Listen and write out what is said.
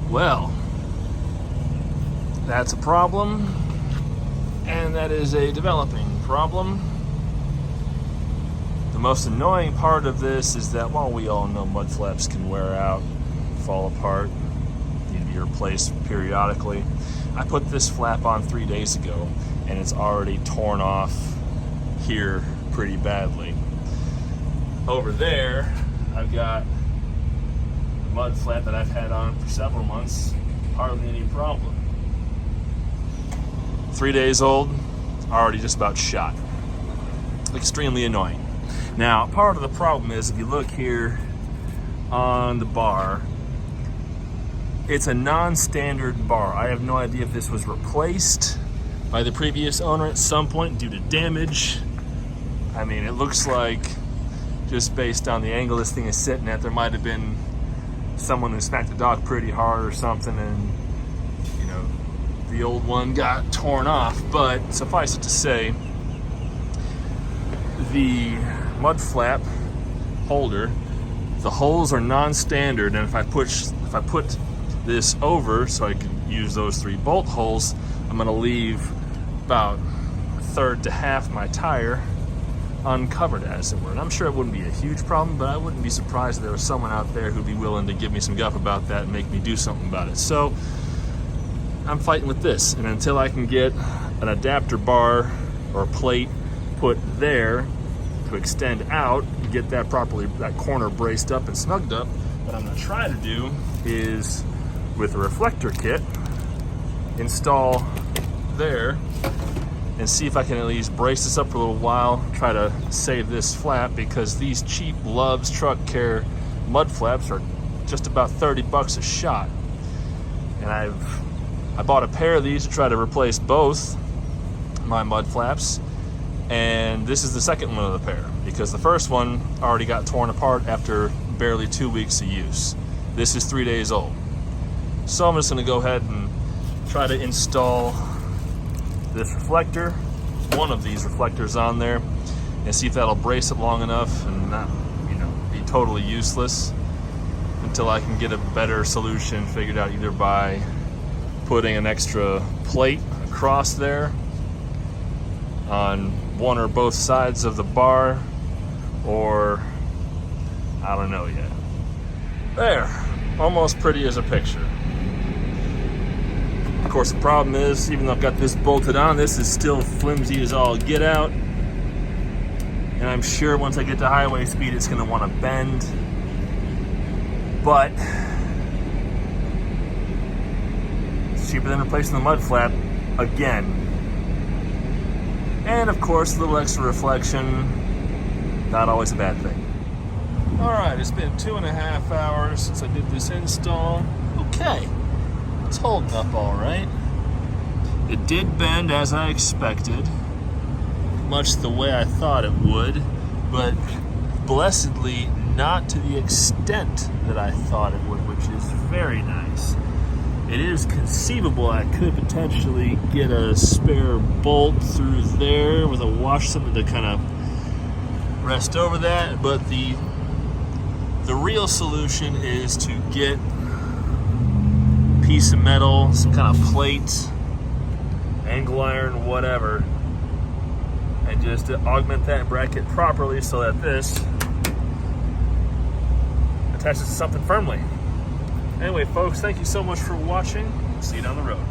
Well, that's a problem, and that is a developing problem. The most annoying part of this is that while we all know mud flaps can wear out, fall apart, need to be replaced periodically, I put this flap on 3 days ago and it's already torn off here pretty badly. Over there, I've got the mud flap that I've had on for several months, hardly any problem. 3 days old, already just about shot. Extremely annoying. Now, part of the problem is if you look here on the bar, it's a non-standard bar. I have no idea if this was replaced by the previous owner at some point due to damage. I mean, it looks like, just based on the angle this thing is sitting at, there might have been someone who smacked the dog pretty hard or something, and you know, the old one got torn off. But suffice it to say, the mud flap holder, the holes are non-standard, and if I put this over so I can use those 3 bolt holes, I'm going to leave about a third to half my tire uncovered, as it were. And I'm sure it wouldn't be a huge problem, but I wouldn't be surprised if there was someone out there who'd be willing to give me some guff about that and make me do something about it. So I'm fighting with this, and until I can get an adapter bar or plate put there to extend out, get that properly, that corner braced up and snugged up, what I'm going to try to do is, with a reflector kit, install there and see if I can at least brace this up for a little while, try to save this flap, because these cheap Love's Truck Care mud flaps are just about 30 bucks a shot. And I bought a pair of these to try to replace both my mud flaps, and this is the second one of the pair, because the first one already got torn apart after barely 2 weeks of use. This is 3 days old. So I'm just going to go ahead and try to install this reflector, one of these reflectors on there, and see if that'll brace it long enough and not, be totally useless, until I can get a better solution figured out, either by putting an extra plate across there on one or both sides of the bar, or I don't know yet. There, almost pretty as a picture. Of course, the problem is, even though I've got this bolted on, this is still flimsy as all get out, and I'm sure once I get to highway speed it's going to want to bend. But it's cheaper than replacing the mud flap again. And of course, a little extra reflection, not always a bad thing. Alright, it's been 2.5 hours since I did this install. Okay, it's holding up alright. It did bend as I expected, much the way I thought it would, but blessedly not to the extent that I thought it would, which is very nice. It is conceivable I could potentially get a spare bolt through there with a wash, something to kind of rest over that, but the real solution is to get a piece of metal, some kind of plate, angle iron, whatever, and just augment that bracket properly so that this attaches to something firmly. Anyway, folks, thank you so much for watching. See you down the road.